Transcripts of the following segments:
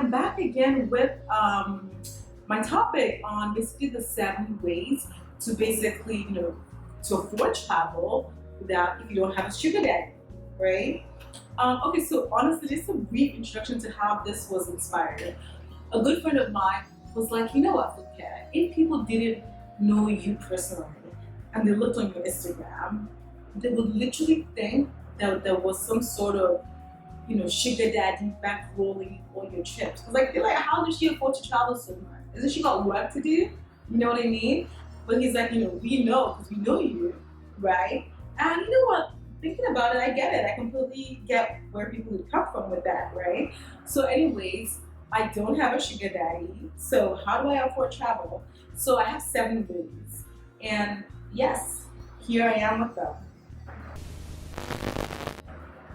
I'm back again with my topic on basically the 7 ways to basically, to afford travel without if you don't have a sugar daddy, right? Okay, so honestly, just a brief introduction to how this was inspired. A good friend of mine was like, you know what, Funke, if people didn't know you personally and they looked on your Instagram, they would literally think that there was some sort of sugar daddy bankrolling all your trips. Cause like they're like, how does she afford to travel so much? Isn't she got work to do? You know what I mean? But he's like, we know because we know you, right? And you know what? Thinking about it, I get it. I completely get where people would come from with that, right? So, anyways, I don't have a sugar daddy. So how do I afford travel? So I have 7 ways, and yes, here I am with them.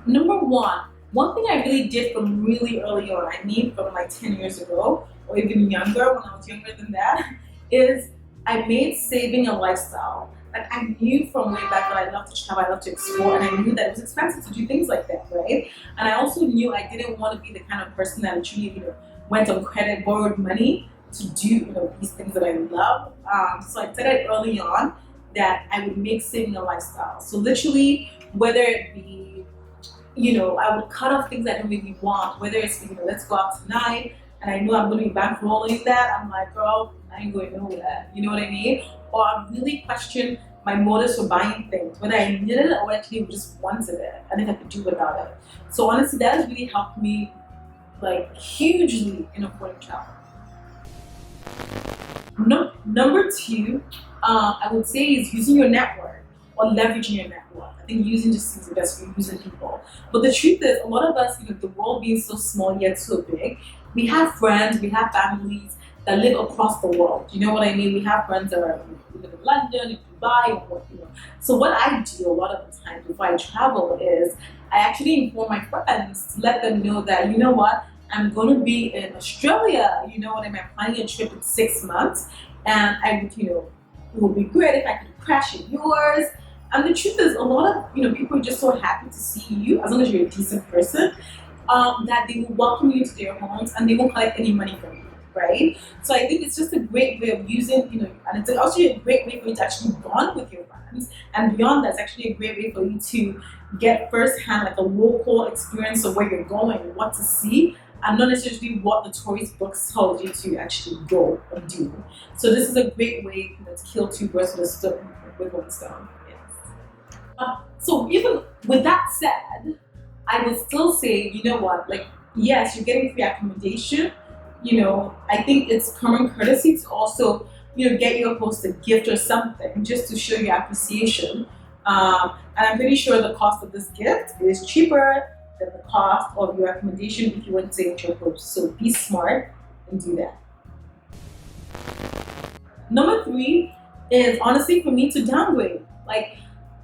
Number one thing I really did from really early on, I mean from like 10 years ago, or even younger, when I was younger than that, is I made saving a lifestyle. Like I knew from way back that I love to travel, I love to explore, and I knew that it was expensive to do things like that, right? And I also knew I didn't want to be the kind of person that literally, went on credit, borrowed money to do, these things that I love. So I decided early on that I would make saving a lifestyle. So literally, whether it be I would cut off things I don't really want, whether it's, let's go out tonight, and I know I'm going to be bankrolling that. I'm like, girl, I ain't going nowhere. You know what I mean? Or I really question my motives for buying things, whether I needed it or actually just wanted it, and if I could do without it. So honestly, that has really helped me, like, hugely in affording travel. Number two, I would say is using your network or leveraging your network. I think using just seems the best for using people. But the truth is, a lot of us, the world being so small yet so big, we have friends, we have families that live across the world. You know what I mean? We have friends that are in London, in Dubai, or what. So what I do a lot of the time before I travel is I actually inform my friends to let them know that, you know what, I'm going to be in Australia. You know what I mean? I'm planning a trip in 6 months, and I would, it would be great if I could crash at yours. And the truth is, a lot of people are just so happy to see you, as long as you're a decent person, that they will welcome you into their homes and they won't collect any money from you, right? So I think it's just a great way of using, and it's also a great way for you to actually bond with your friends. And beyond that, it's actually a great way for you to get firsthand, like a local experience of where you're going, what to see, and not necessarily what the tourist books told you to actually go and do. So this is a great way to kill two birds with one stone. So even with that said, I would still say, like, yes, you're getting free accommodation. I think it's common courtesy to also, get your host a gift or something just to show your appreciation. And I'm pretty sure the cost of this gift is cheaper than the cost of your accommodation if you want to stay with your host. So be smart and do that. Number 3 is honestly for me to downgrade. Like,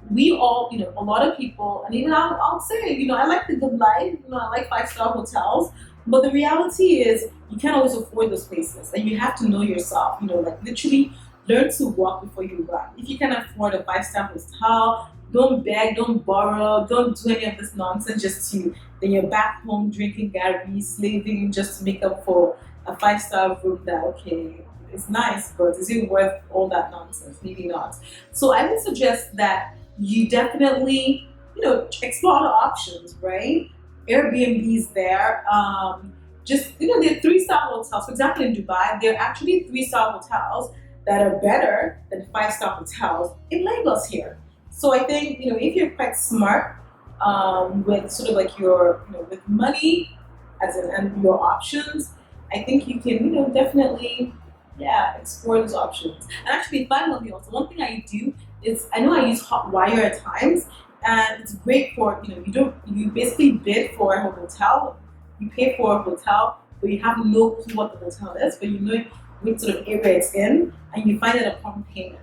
we all, a lot of people, and even I'll say, I like the good life, I like 5-star hotels, but the reality is you can't always afford those places, and you have to know yourself, like literally learn to walk before you run. If you can afford a 5-star hotel, don't beg, don't borrow, don't do any of this nonsense just to, then you're back home drinking Gary, slaving just to make up for a 5-star room that, okay, it's nice, but is it worth all that nonsense? Maybe not. So I would suggest that you definitely, explore other options, right? Airbnb's there. Just, they're 3-star hotels. For example, in Dubai, they're actually 3-star hotels that are better than 5-star hotels in Lagos here. So I think, if you're quite smart with sort of like your, with money and your options, I think you can, definitely, explore those options. And actually, finally, also, one thing I do is I know I use Hotwire at times, and it's great for, you basically bid for a hotel, you pay for a hotel, but you have no clue what the hotel is, but which sort of area it's in, and you find it upon payment.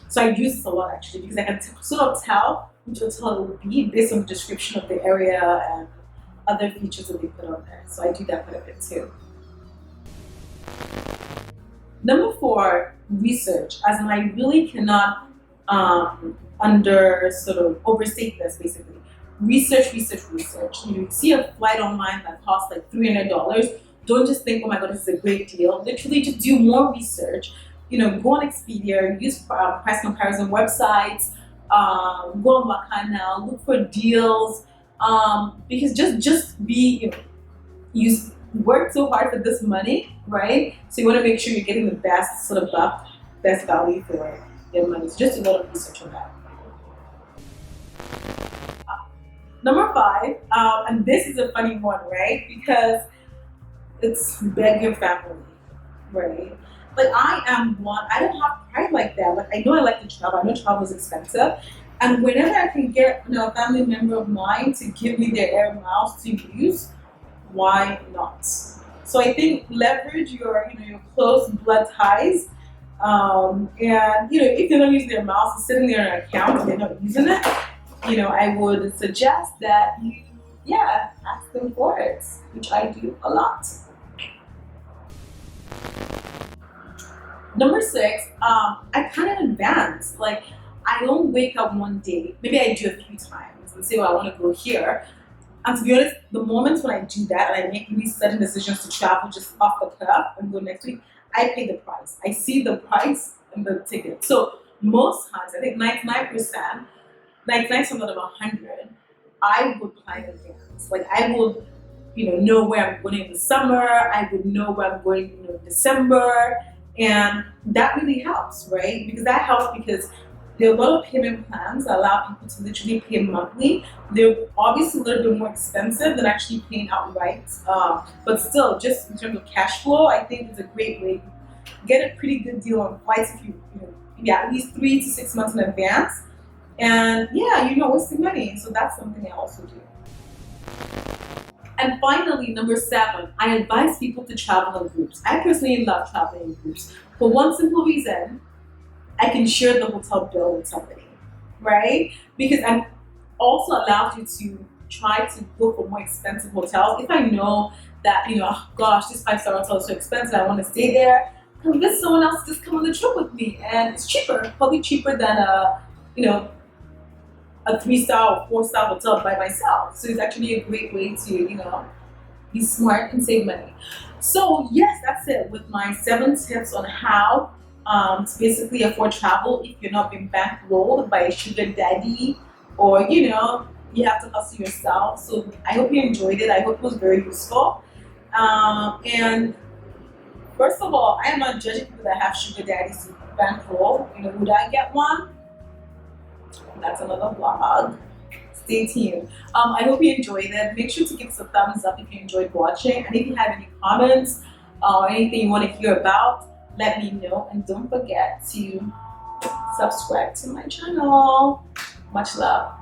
So I use this a lot actually, because I can sort of tell which hotel it will be based on the description of the area and other features that they put on there. So I do that quite a bit too. Number 4, research. As in, I really cannot overstate this basically. research, research, research. You see a flight online that costs like $300. Don't just think, oh my God, this is a great deal. Literally, just do more research. Go on Expedia, use price comparison websites, go on Wakana, look for deals. Because just be, you work so hard for this money, right? So you want to make sure you're getting the best sort of buck, best value for your money. So just a lot of research on that. Number 5, and this is a funny one, right? Because it's beg your family, right? Like I don't have pride like that. Like I know I like to travel. I know travel is expensive. And whenever I can get a family member of mine to give me their air miles to use, why not? So I think leverage your close blood ties. And if they don't use their miles, it's sitting there in an account and they're not using it, I would suggest that you ask them for it, which I do a lot. Number 6, I plan in advance. Like, I don't wake up one day, maybe I do a few times and say, well, I want to go here. And to be honest, the moments when I do that and I make these sudden decisions to travel just off the cuff and go next week, I pay the price. I see the price and the ticket. So most times, I think 99%, 99 out of 100, I would plan in advance. Like I would, know where I'm going in the summer. I would know where I'm going, in December. And that really helps, right? Because there are a lot of payment plans that allow people to literally pay monthly. They're obviously a little bit more expensive than actually paying outright. But still, just in terms of cash flow, I think it's a great way to get a pretty good deal on flights if you at least 3 to 6 months in advance. And you're not wasting money. So that's something I also do. And finally, number 7, I advise people to travel in groups. I personally love traveling in groups for one simple reason. I can share the hotel bill with somebody, right? Because it also allows you to try to book for more expensive hotels. If I know that, oh gosh, this 5-star hotel is so expensive, I want to stay there, convince someone else to just come on the trip with me. And it's cheaper, probably cheaper than a 3-star or 4-star hotel by myself. So it's actually a great way to, be smart and save money. So yes, that's it with my 7 tips on how to basically afford travel if you're not being bankrolled by a sugar daddy or, you have to hustle yourself. So I hope you enjoyed it. I hope it was very useful. And first of all, I am not judging people that have sugar daddies to bankroll. Would I get one? That's another vlog. Stay tuned. I hope you enjoyed it. Make sure to give us a thumbs up if you enjoyed watching. And if you have any comments or anything you want to hear about, let me know. And don't forget to subscribe to my channel. Much love.